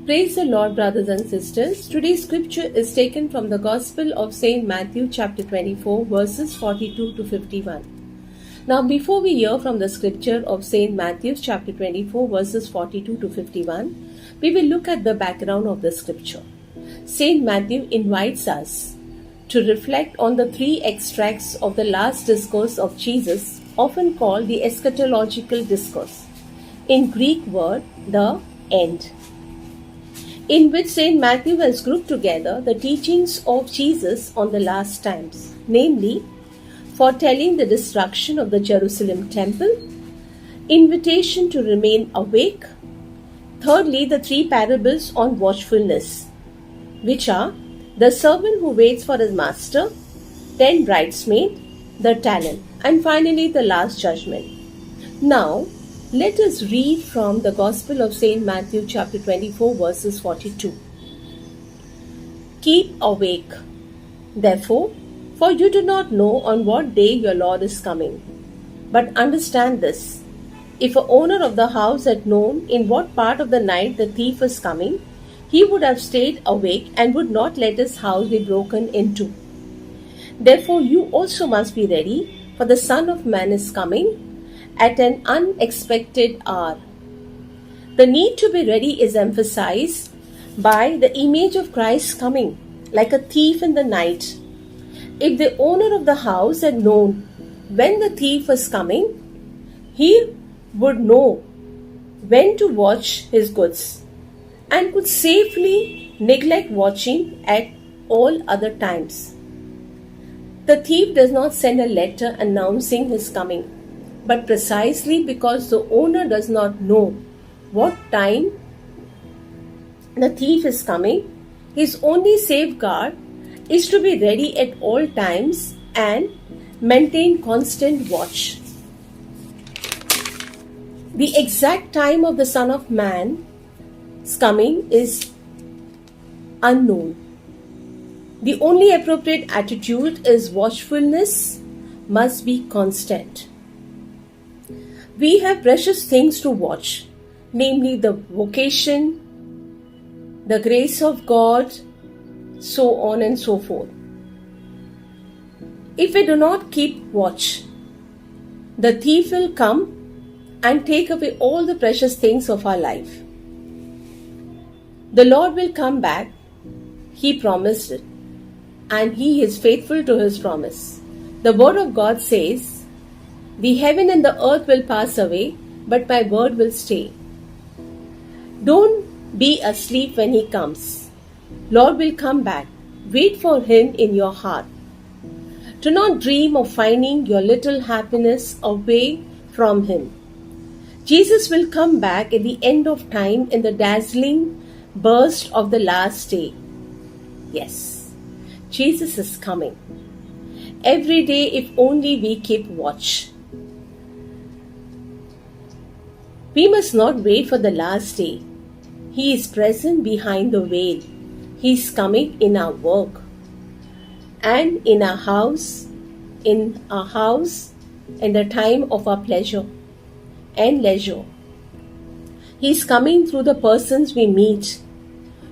Praise the Lord, brothers and sisters. Today's scripture is taken from the Gospel of St. Matthew chapter 24 verses 42 to 51. Now, before we hear from the scripture of St. Matthew chapter 24 verses 42 to 51, we will look at the background of the scripture. St. Matthew invites us to reflect on the three extracts of the last discourse of Jesus, often called the eschatological discourse. In Greek word, the end, in which St. Matthew has grouped together the teachings of Jesus on the last times, namely, foretelling the destruction of the Jerusalem temple, invitation to remain awake, thirdly, the three parables on watchfulness, which are the servant who waits for his master, then bridesmaid, the talent, and finally the last judgment. Now, let us read from the Gospel of St. Matthew chapter 24 verses 42. Keep awake, therefore, for you do not know on what day your Lord is coming. But understand this, if an owner of the house had known in what part of the night the thief is coming, he would have stayed awake and would not let his house be broken into. Therefore you also must be ready, for the Son of Man is coming at an unexpected hour. The need to be ready is emphasized by the image of Christ coming like a thief in the night. If the owner of the house had known when the thief was coming, he would know when to watch his goods and could safely neglect watching at all other times. The thief does not send a letter announcing his coming, but precisely because the owner does not know what time the thief is coming, his only safeguard is to be ready at all times and maintain constant watch. The exact time of the Son of Man's coming is unknown. The only appropriate attitude is watchfulness must be constant. We have precious things to watch, namely the vocation, the grace of God, so on and so forth. If we do not keep watch, the thief will come and take away all the precious things of our life. The Lord will come back. He promised it, and He is faithful to His promise. The Word of God says, the heaven and the earth will pass away, but my word will stay. Don't be asleep when He comes. Lord will come back. Wait for Him in your heart. Do not dream of finding your little happiness away from Him. Jesus will come back at the end of time in the dazzling burst of the last day. Yes, Jesus is coming. Every day, if only we keep watch. We must not wait for the last day. He is present behind the veil. He is coming in our work and in our house, in the time of our pleasure and leisure. He is coming through the persons we meet,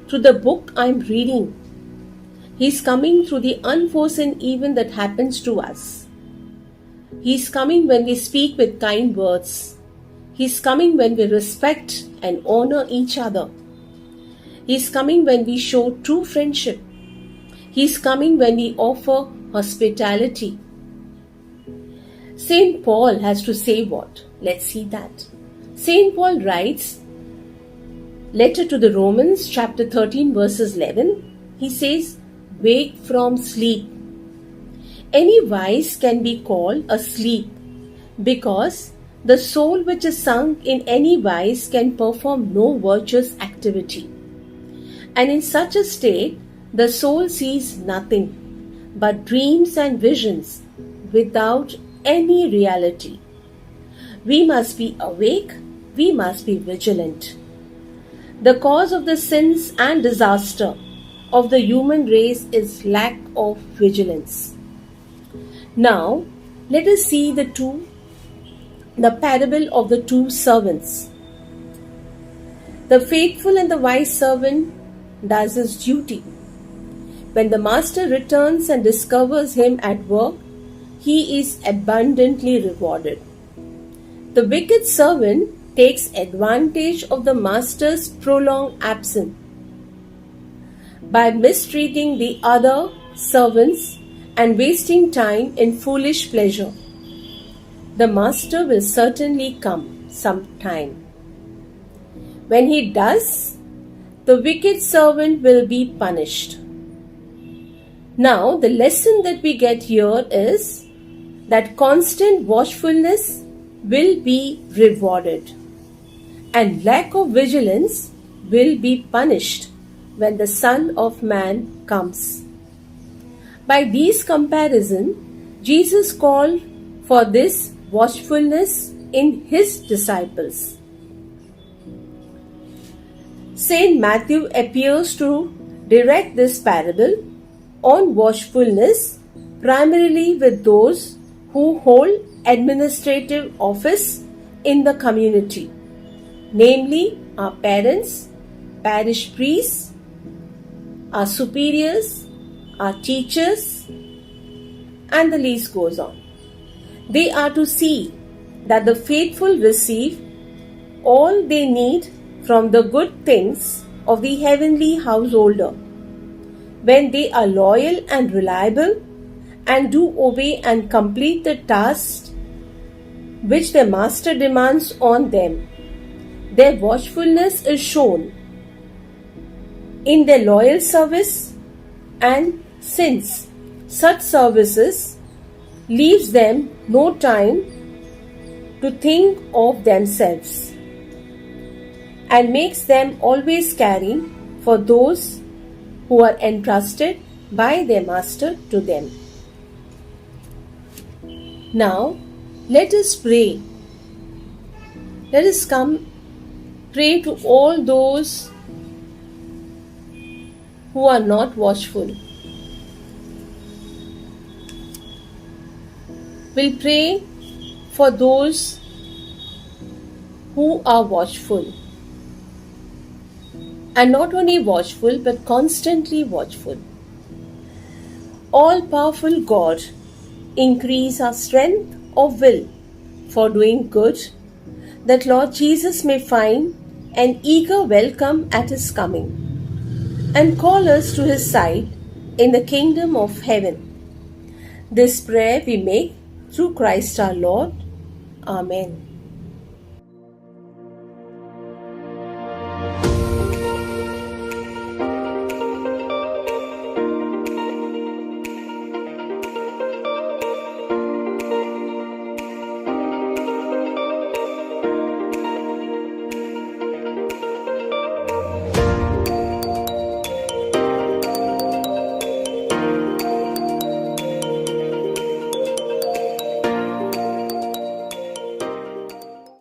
through the book I am reading. He is coming through the unforeseen event that happens to us. He is coming when we speak with kind words. He is coming when we respect and honor each other. He is coming when we show true friendship. He is coming when we offer hospitality. St. Paul has to say what? Let's see that. St. Paul writes, letter to the Romans, chapter 13, verses 11. He says, wake from sleep. Any wise can be called asleep, because the soul which is sunk in any wise can perform no virtuous activity. And in such a state, the soul sees nothing but dreams and visions without any reality. We must be awake, we must be vigilant. The cause of the sins and disaster of the human race is lack of vigilance. Now, let us see the parable of the two servants. The faithful and the wise servant does his duty. When the master returns and discovers him at work, he is abundantly rewarded. The wicked servant takes advantage of the master's prolonged absence by mistreating the other servants and wasting time in foolish pleasure. The master will certainly come sometime. When he does, the wicked servant will be punished. Now, the lesson that we get here is that constant watchfulness will be rewarded, and lack of vigilance will be punished when the Son of Man comes. By these comparisons, Jesus called for this watchfulness in his disciples. Saint Matthew appears to direct this parable on watchfulness primarily with those who hold administrative office in the community, namely our parents, parish priests, our superiors, our teachers, and the list goes on. They are to see that the faithful receive all they need from the good things of the heavenly householder when they are loyal and reliable and do obey and complete the tasks which their master demands on them. Their watchfulness is shown in their loyal service, and since such services leaves them no time to think of themselves and makes them always caring for those who are entrusted by their master to them. Now, let us pray. Let us come pray to all those who are not watchful. We'll pray for those who are watchful. And not only watchful, but constantly watchful. All-powerful God, increase our strength of will for doing good, that Lord Jesus may find an eager welcome at His coming, and call us to His side in the kingdom of heaven. This prayer we make through Christ our Lord. Amen.